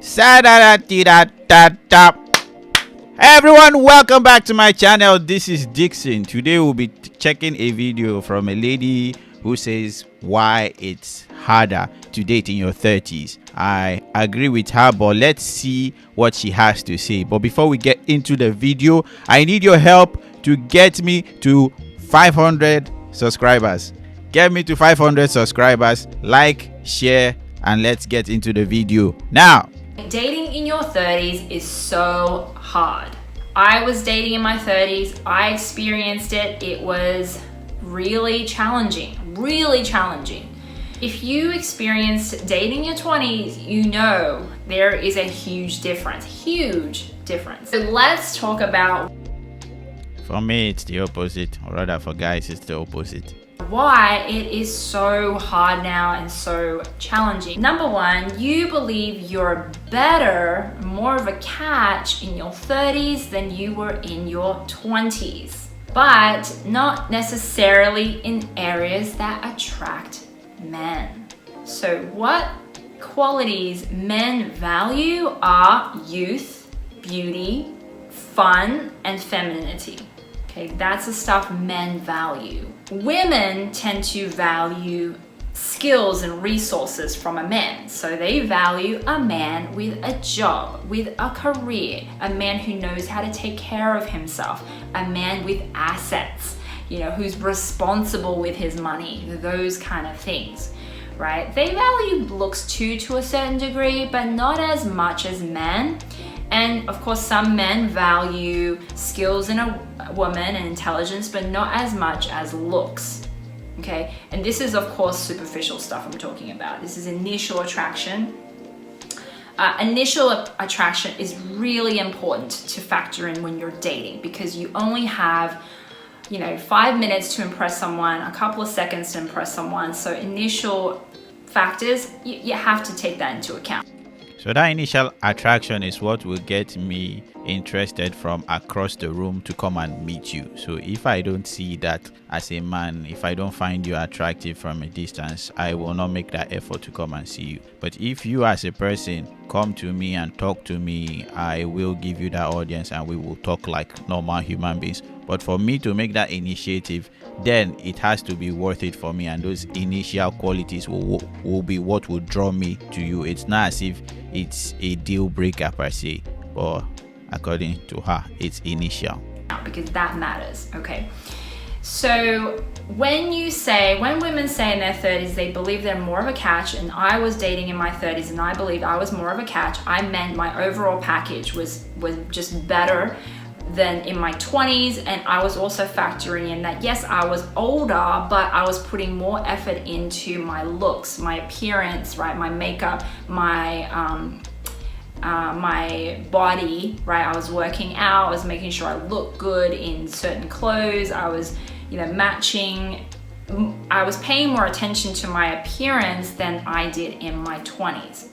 Sa-da-da-dee-da-da-da. Hey everyone, welcome back to my channel. This is Dixon. Today we'll be checking a video from a lady who says why it's harder to date in your 30s. I agree with her, but let's see what she has to say. But before we get into the video, I need your help to get me to 500 subscribers. Get me to 500 subscribers, like, share, and let's get into the video now. Dating in your 30s is so hard. I was dating in my 30s. I experienced it. It was really challenging, really challenging. If you experienced dating in your 20s, you know there is a huge difference, So let's talk about. For me, it's the opposite, or rather for guys, it's the opposite. Why it is so hard now and so challenging. Number one, you believe you're better, more of a catch in your 30s than you were in your 20s, but not necessarily in areas that attract men. So what qualities men value are youth, beauty, fun, and femininity. Okay, that's the stuff men value. Women tend to value skills and resources from a man. So they value a man with a job, with a career, a man who knows how to take care of himself, a man with assets, who's responsible with his money, those kind of things, right? They value looks too to a certain degree, but not as much as men. And of course, some men value skills in a woman and intelligence, but not as much as looks. Okay, and this is of course superficial stuff I'm talking about. This is initial attraction. Initial attraction is really important to factor in when you're dating, because you only have 5 minutes to impress someone, a couple of seconds to impress someone. So initial factors, you have to take that into account. So that initial attraction is what will get me interested from across the room to come and meet you. So if I don't see that as a man, if I don't find you attractive from a distance, I will not make that effort to come and see you. But if you as a person come to me and talk to me, I will give you that audience and we will talk like normal human beings. But for me to make that initiative, then it has to be worth it for me, and those initial qualities will be what will draw me to you. It's not as if it's a deal breaker per se, but according to her, it's initial. Because that matters, okay? So when women say in their 30s they believe they're more of a catch, and I was dating in my 30s and I believed I was more of a catch, I meant my overall package was just better than in my 20s. And I was also factoring in that, yes, I was older, but I was putting more effort into my looks, my appearance, right? My makeup, my body, right? I was working out, I was making sure I looked good in certain clothes. I was, matching. I was paying more attention to my appearance than I did in my 20s.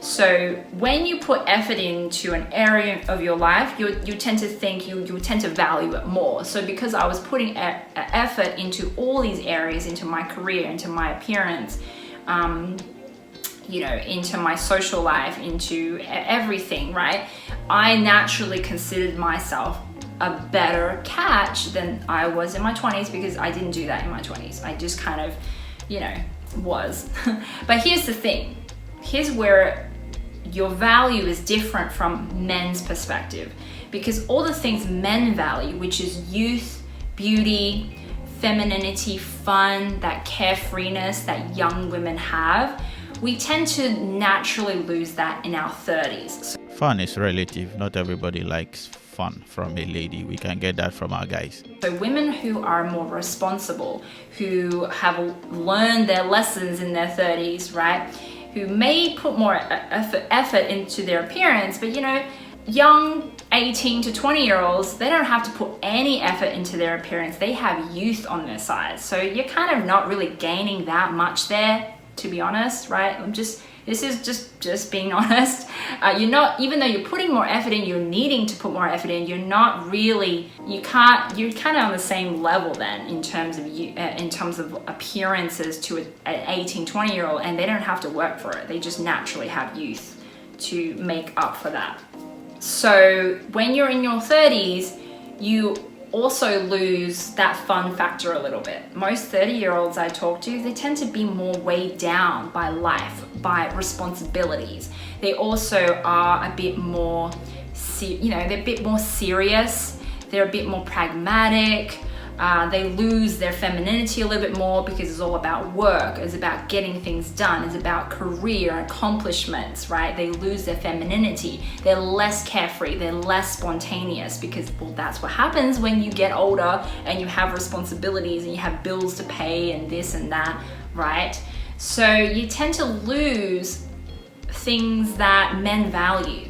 So when you put effort into an area of your life, you tend to think, you tend to value it more. So because I was putting effort into all these areas, into my career, into my appearance, into my social life, into everything, right? I naturally considered myself a better catch than I was in my 20s, because I didn't do that in my 20s. I just kind of, was. But here's the thing. Here's where your value is different from men's perspective, because all the things men value, which is youth, beauty, femininity, fun, that carefreeness that young women have, we tend to naturally lose that in our 30s. Fun is relative. Not everybody likes fun from a lady. We can get that from our guys. So women who are more responsible, who have learned their lessons in their 30s, right? Who may put more effort into their appearance, but young 18 to 20-year-olds, they don't have to put any effort into their appearance. They have youth on their side. So you're kind of not really gaining that much there, to be honest, right? This is just being honest. You're not, even though you're putting more effort in, you're needing to put more effort in, you're kind of on the same level then in terms of appearances to an 18, 20-year-old, and they don't have to work for it. They just naturally have youth to make up for that. So when you're in your 30s, you also lose that fun factor a little bit. Most 30-year-olds I talk to, they tend to be more weighed down by life, by responsibilities. They also are a bit more, they're a bit more serious. They're a bit more pragmatic. They lose their femininity a little bit more because it's all about work. It's about getting things done. It's about career and accomplishments, right? They lose their femininity. They're less carefree. They're less spontaneous because, well, that's what happens when you get older and you have responsibilities and you have bills to pay and this and that, right? So you tend to lose things that men value.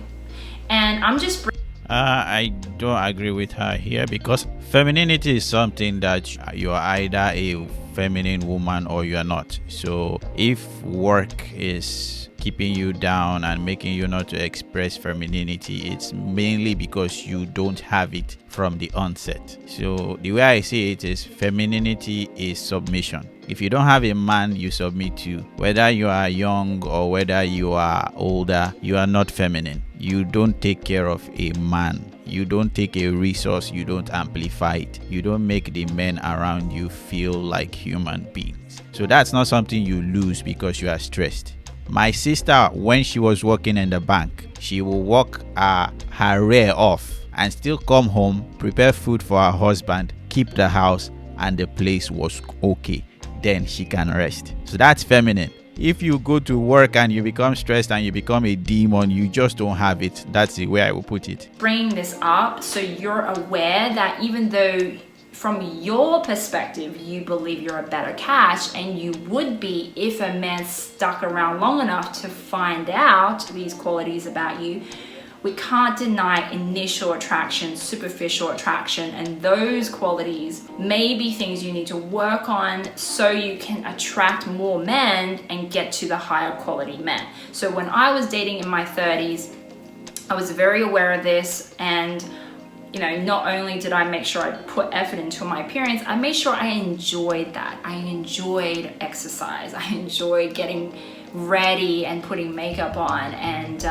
And I'm just I don't agree with her here, because femininity is something that you are either a feminine woman or you are not. So if work is keeping you down and making you not to express femininity, it's mainly because you don't have it from the onset. So the way I see it is, femininity is submission. If you don't have a man you submit to, whether you are young or whether you are older, you are not feminine. You don't take care of a man. You don't take a resource, you don't amplify it. You don't make the men around you feel like human beings. So that's not something you lose because you are stressed. My sister, when she was working in the bank, she will work her rear off and still come home, prepare food for her husband, keep the house, and the place was okay. Then she can rest. So that's feminine. If you go to work and you become stressed and you become a demon, you just don't have it. That's the way I will put it. Bring this up so you're aware that even though from your perspective you believe you're a better catch, and you would be if a man stuck around long enough to find out these qualities about you, we can't deny initial attraction, superficial attraction, and those qualities may be things you need to work on so you can attract more men and get to the higher quality men. So when I was dating in my 30s, I was very aware of this, and not only did I make sure I put effort into my appearance, I made sure I enjoyed that. I enjoyed exercise. I enjoyed getting ready and putting makeup on and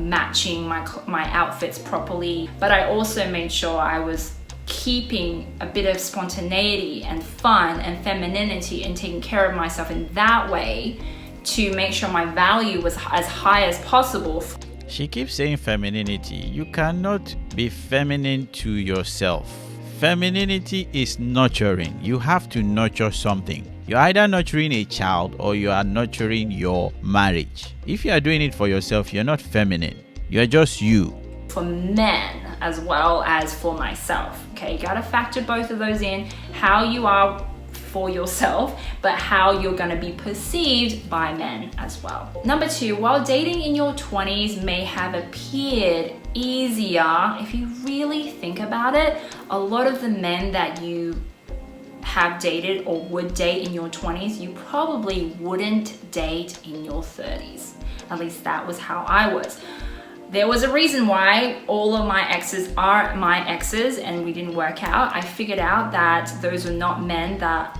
matching my outfits properly. But I also made sure I was keeping a bit of spontaneity and fun and femininity and taking care of myself in that way to make sure my value was as high as possible. She keeps saying femininity. You cannot be feminine to yourself. Femininity is nurturing. You have to nurture something. You're either nurturing a child or you are nurturing your marriage. If you are doing it for yourself, you're not feminine. You're just you. For men as well as for myself. Okay, you gotta factor both of those in. How you are for yourself, but how you're going to be perceived by men as well. Number 2, while dating in your 20s may have appeared easier, if you really think about it, a lot of the men that you have dated or would date in your 20s, you probably wouldn't date in your 30s. At least that was how I was. There was a reason why all of my exes are my exes and we didn't work out. I figured out that those were not men that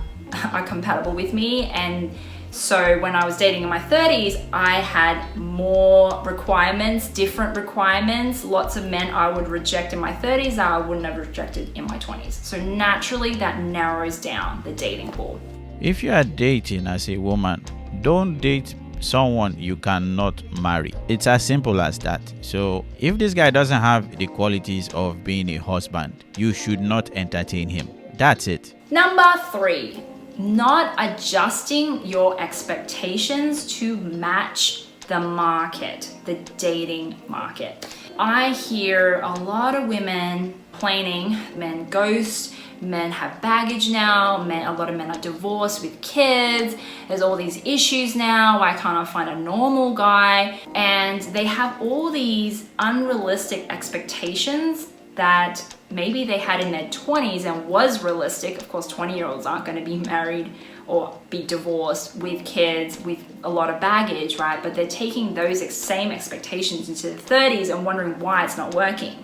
are compatible with me, and so when I was dating in my 30s, I had more requirements, different requirements, lots of men I would reject in my 30s that I wouldn't have rejected in my 20s. So naturally that narrows down the dating pool. If you are dating as a woman, don't date someone you cannot marry. It's as simple as that. So if this guy doesn't have the qualities of being a husband, you should not entertain him. That's it. Number 3, not adjusting your expectations to match the market, the dating market. I hear a lot of women complaining, men ghost, men have baggage now, a lot of men are divorced with kids, there's all these issues now, why can't I find a normal guy? And they have all these unrealistic expectations that maybe they had in their 20s and was realistic. Of course, 20-year-olds aren't going to be married or be divorced with kids with a lot of baggage, right? But they're taking those same expectations into their 30s and wondering why it's not working.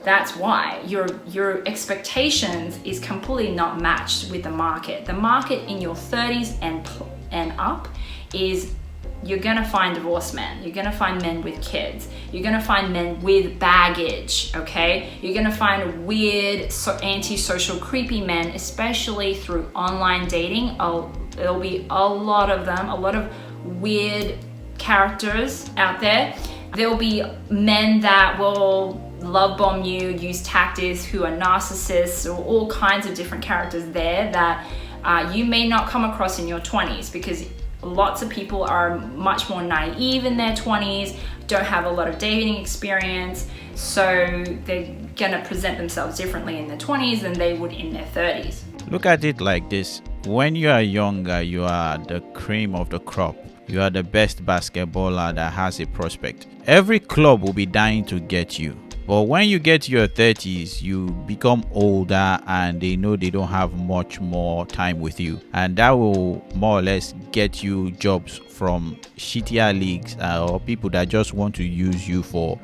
That's why your expectations is completely not matched with the market. The market in your 30s and up is you're gonna find divorced men. You're gonna find men with kids. You're gonna find men with baggage, okay? You're gonna find weird, antisocial, creepy men, especially through online dating. There'll be a lot of them, a lot of weird characters out there. There'll be men that will love bomb you, use tactics, who are narcissists, or all kinds of different characters there that you may not come across in your 20s, because lots of people are much more naive in their 20s, don't have a lot of dating experience, so they're gonna present themselves differently in their 20s than they would in their 30s. Look at it like this. When you are younger, you are the cream of the crop. You are the best basketballer that has a prospect. Every club will be dying to get you. But when you get to your 30s, you become older and they know they don't have much more time with you. And that will more or less get you jobs from shittier leagues or people that just want to use you for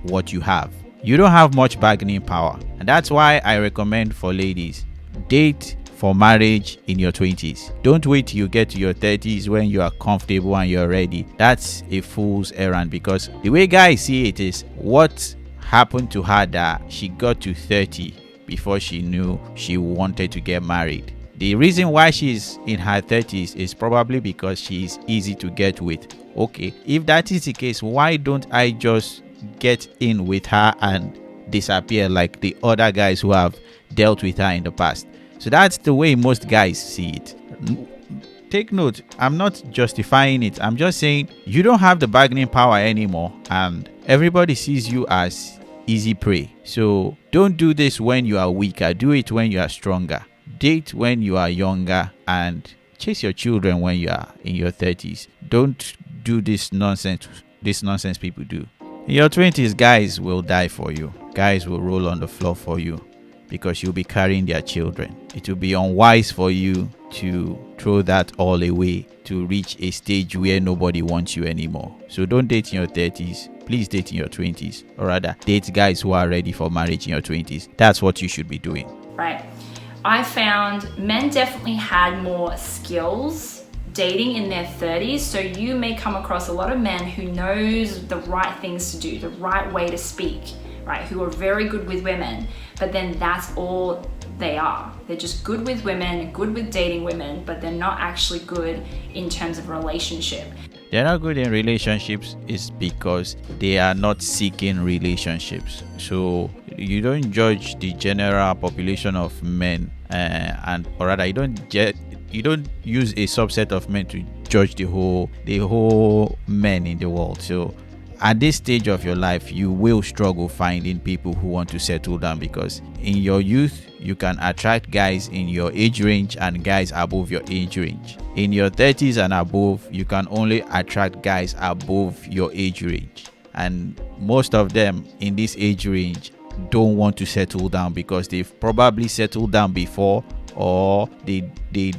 what you have. You don't have much bargaining power. And that's why I recommend for ladies, date for marriage in your 20s. Don't wait till you get to your 30s when you are comfortable and you're ready. That's a fool's errand, because the way guys see it is, what happened to her that she got to 30 before she knew she wanted to get married? The reason why she's in her 30s is probably because she's easy to get with. Okay, if that is the case, why don't I just get in with her and disappear like the other guys who have dealt with her in the past? So that's the way most guys see it. Take note, I'm not justifying it. I'm just saying you don't have the bargaining power anymore and everybody sees you as easy prey. So don't do this when you are weaker. Do it when you are stronger. Date when you are younger and chase your children when you are in your 30s. Don't do this nonsense people do. In your 20s, guys will die for you. Guys will roll on the floor for you, because you'll be carrying their children. It will be unwise for you to throw that all away to reach a stage where nobody wants you anymore. So don't date in your 30s. Please date in your 20s, or rather date guys who are ready for marriage in your 20s. That's what you should be doing. Right. I found men definitely had more skills dating in their 30s, so you may come across a lot of men who knows the right things to do, the right way to speak, right, who are very good with women, but then that's all they are. They're just good with women, good with dating women, but they're not actually good in terms of relationship. They're not good in relationships is because they are not seeking relationships. So you don't judge the general population of men, or rather, you don't use a subset of men to judge the whole men in the world. So at this stage of your life, you will struggle finding people who want to settle down, because in your youth, you can attract guys in your age range and guys above your age range. In your 30s and above, you can only attract guys above your age range. And most of them in this age range don't want to settle down because they've probably settled down before, or they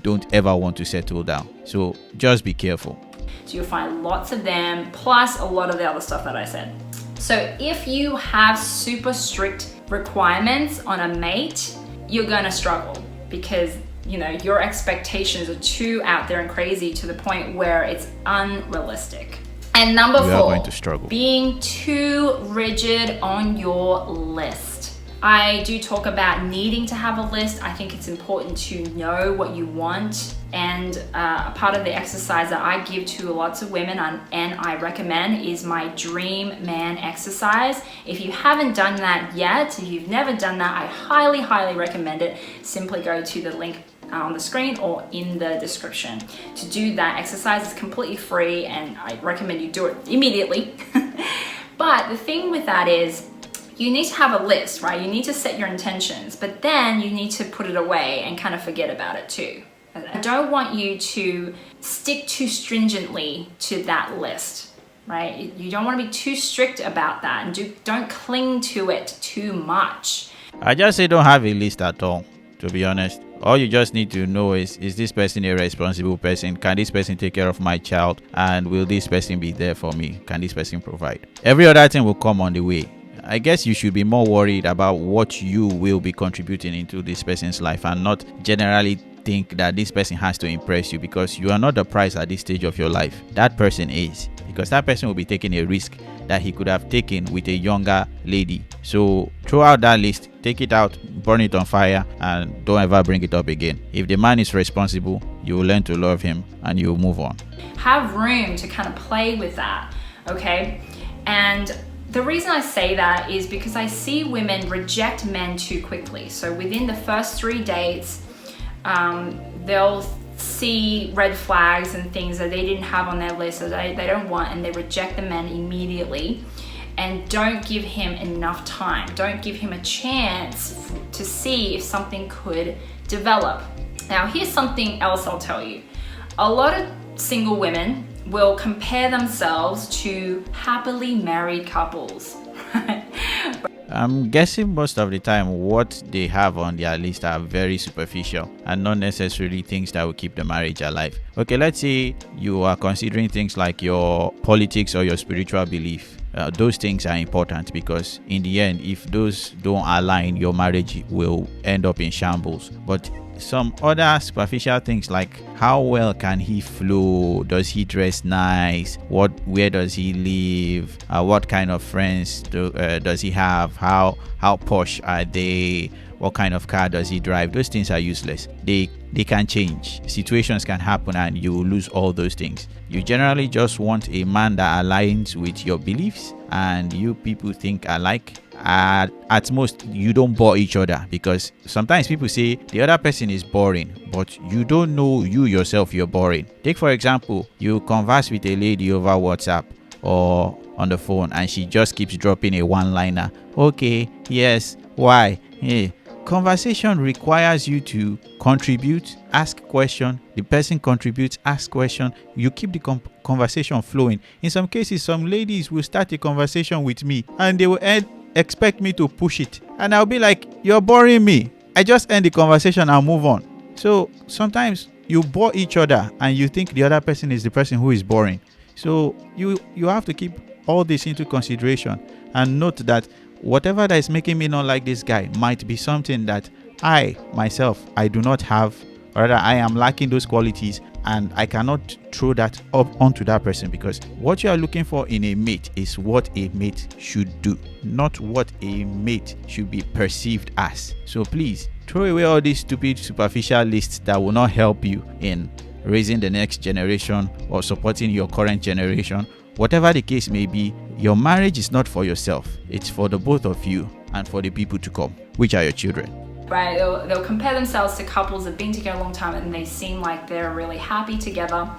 don't ever want to settle down. So just be careful. So you'll find lots of them, plus a lot of the other stuff that I said. So if you have super strict requirements on a mate, you're gonna struggle, because your expectations are too out there and crazy to the point where it's unrealistic. And number 4, going to struggle. Being too rigid on your list. I do talk about needing to have a list. I think it's important to know what you want. And a part of the exercise that I give to lots of women and I recommend is my Dream Man exercise. If you haven't done that yet, if you've never done that, I highly, highly recommend it. Simply go to the link on the screen or in the description to do that exercise. It's completely free and I recommend you do it immediately. But the thing with that is, you need to have a list, right? You need to set your intentions, but then you need to put it away and kind of forget about it too. I don't want you to stick too stringently to that list, right? You don't want to be too strict about that, and don't cling to it too much. I just say don't have a list at all, to be honest. All you just need to know is this person a responsible person? Can this person take care of my child? And will this person be there for me? Can this person provide? Every other thing will come on the way. I guess you should be more worried about what you will be contributing into this person's life and not generally think that this person has to impress you, because you are not the prize at this stage of your life. That person is, because that person will be taking a risk that he could have taken with a younger lady. So throw out that list, take it out, burn it on fire, and don't ever bring it up again. If the man is responsible, you will learn to love him and you will move on. Have room to kind of play with that, okay? And the reason I say that is because I see women reject men too quickly. So within the first 3 dates, they'll see red flags and things that they didn't have on their list that they don't want, and they reject the man immediately and don't give him enough time. Don't give him a chance to see if something could develop. Now, here's something else I'll tell you. A lot of single women will compare themselves to happily married couples. I'm guessing most of the time what they have on their list are very superficial and not necessarily things that will keep the marriage alive. Okay, let's say you are considering things like your politics or your spiritual belief. Those things are important, because in the end, if those don't align, your marriage will end up in shambles. But some other superficial things like how well can he flow, does he dress nice, where does he live, what kind of friends does he have, how posh are they, what kind of car does he drive. Those things are useless. They can change, situations can happen, and you will lose all those things. You generally just want a man that aligns with your beliefs and you people think alike. At most, you don't bore each other, because sometimes people say the other person is boring, but you don't know you yourself you're boring. Take for example, you converse with a lady over WhatsApp or on the phone, and she just keeps dropping a one-liner. Okay, yes, why, hey. Conversation requires you to contribute, ask question. The person contributes, ask question. You keep the conversation flowing. In some cases, some ladies will start a conversation with me and they will expect me to push it, and I'll be like, you're boring me. I just end the conversation and move on. So sometimes you bore each other and you think the other person is the person who is boring. So you have to keep all this into consideration and note that whatever that is making me not like this guy might be something that I myself do not have, or rather I am lacking those qualities, and I cannot throw that up onto that person, because what you are looking for in a mate is what a mate should do, not what a mate should be perceived as. So please throw away all these stupid superficial lists that will not help you in raising the next generation or supporting your current generation. Whatever the case may be, your marriage is not for yourself. It's for the both of you and for the people to come, which are your children. Right, they'll compare themselves to couples that have been together a long time and they seem like they're really happy together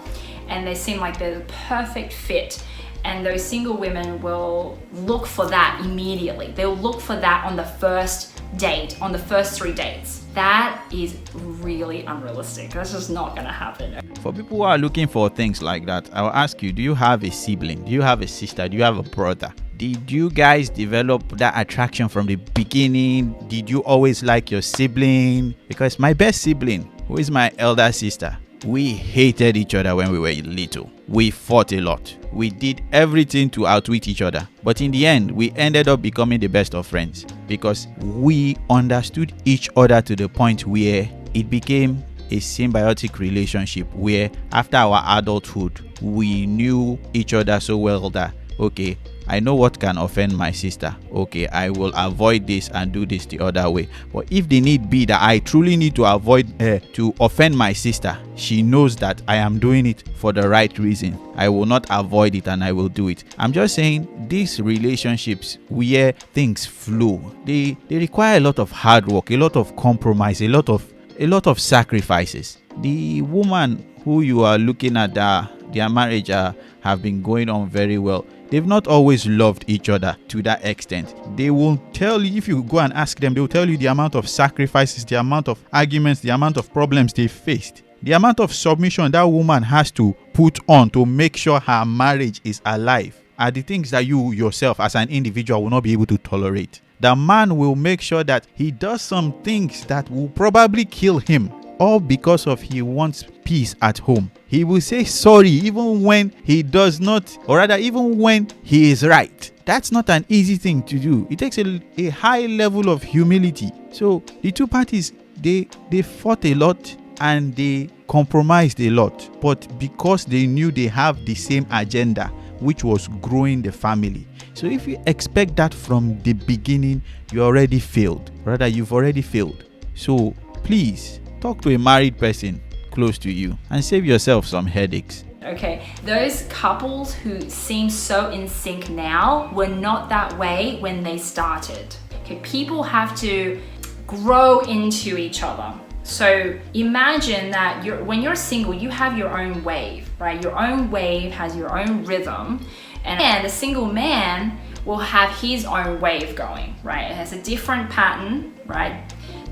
and they seem like they're the perfect fit. And those single women will look for that immediately. They'll look for that on the first date, on the first 3 dates. That is really unrealistic. That's just not gonna happen. For people who are looking for things like that, I'll ask you, do you have a sibling? Do you have a sister? Do you have a brother? Did you guys develop that attraction from the beginning? Did you always like your sibling? Because my best sibling, who is my elder sister, we hated each other when we were little. We fought a lot. We did everything to outwit each other. But in the end, we ended up becoming the best of friends because we understood each other to the point where it became a symbiotic relationship where after our adulthood, we knew each other so well that, okay, I know what can offend my sister. Okay, I will avoid this and do this the other way. But if the need be that I truly need to avoid to offend my sister, she knows that I am doing it for the right reason. I will not avoid it and I will do it. I'm just saying these relationships where things flow, they require a lot of hard work, a lot of compromise, a lot of sacrifices. The woman who you are looking at, their marriage have been going on very well. They've not always loved each other to that extent. They will tell you, if you go and ask them, they will tell you the amount of sacrifices, the amount of arguments, the amount of problems they faced, the amount of submission that woman has to put on to make sure her marriage is alive are the things that you yourself as an individual will not be able to tolerate. The man will make sure that he does some things that will probably kill him, all because of he wants peace at home. He will say sorry even when he does not, or rather even when he is right. That's not an easy thing to do. It takes a high level of humility. So the two parties, they fought a lot. and they compromised a lot, but because they knew they have the same agenda, which was growing the family. So if you expect that from the beginning, you already failed. Rather, you've already failed. So please talk to a married person close to you and save yourself some headaches. Okay, those couples who seem so in sync now were not that way when they started. Okay, people have to grow into each other. So imagine that when you're single, you have your own wave, right? Your own wave has your own rhythm, and a single man will have his own wave going, right? It has a different pattern, right?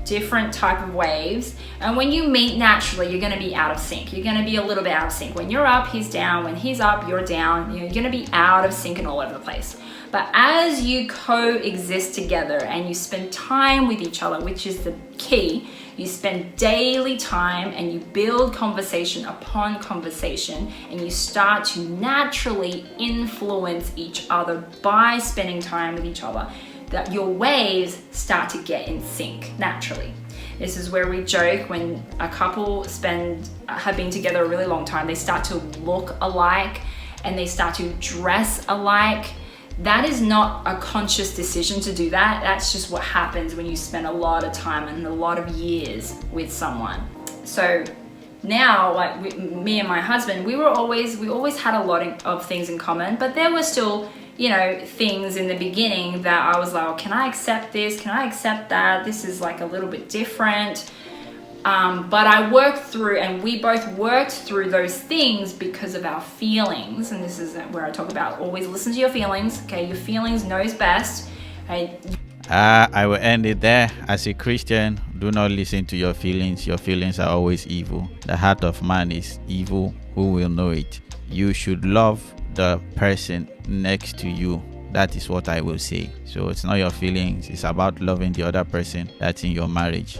Different type of waves. And when you meet naturally, you're gonna be out of sync. You're gonna be a little bit out of sync. When you're up, he's down. When he's up, you're down. You're gonna be out of sync and all over the place. But as you coexist together and you spend time with each other, which is the key, you spend daily time and you build conversation upon conversation, and you start to naturally influence each other by spending time with each other, that your waves start to get in sync naturally. This is where we joke when a couple have been together a really long time, they start to look alike and they start to dress alike. That is not a conscious decision to do that. That's just what happens when you spend a lot of time and a lot of years with someone. So now, like me and my husband, we always had a lot of things in common, but there were still, you know, things in the beginning that I was like, oh, can I accept this? Can I accept that? This is like a little bit different. But I worked through, and we both worked through those things because of our feelings. And this is where I talk about always listen to your feelings. Okay, your feelings knows best. Right? I will end it there. As a Christian, do not listen to your feelings. Your feelings are always evil. The heart of man is evil. Who will know it? You should love the person next to you. That is what I will say. So it's not your feelings. It's about loving the other person that's in your marriage.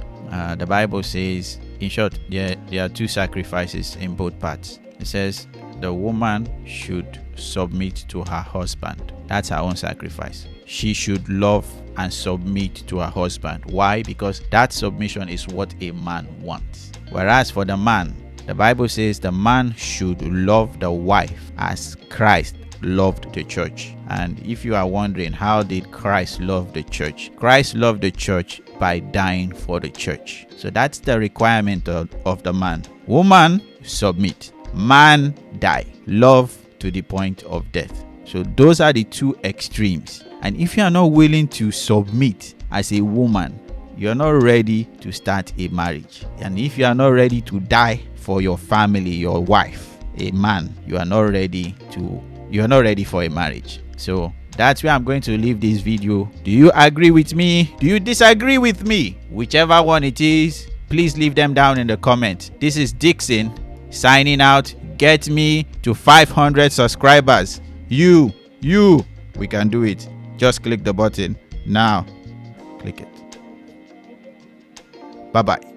The Bible says, in short, there are two sacrifices in both parts. It says the woman should submit to her husband. That's her own sacrifice. She should love and submit to her husband. Why? Because that submission is what a man wants. Whereas for the man, the Bible says the man should love the wife as Christ loved the church. And if you are wondering, how did Christ love the church? Christ loved the church by dying for the church. So that's the requirement of the man. Woman, submit. Man, die. Love to the point of death. So those are the two extremes. And if you are not willing to submit as a woman, you're not ready to start a marriage. And if you are not ready to die for your family, your wife, a man, you are not ready for a marriage. So that's where I'm going to leave this video. Do you agree with me? Do you disagree with me? Whichever one it is, please leave them down in the comments. This is Dixon signing out. Get me to 500 subscribers. We can do it. Just click the button now. Click it. Bye-bye.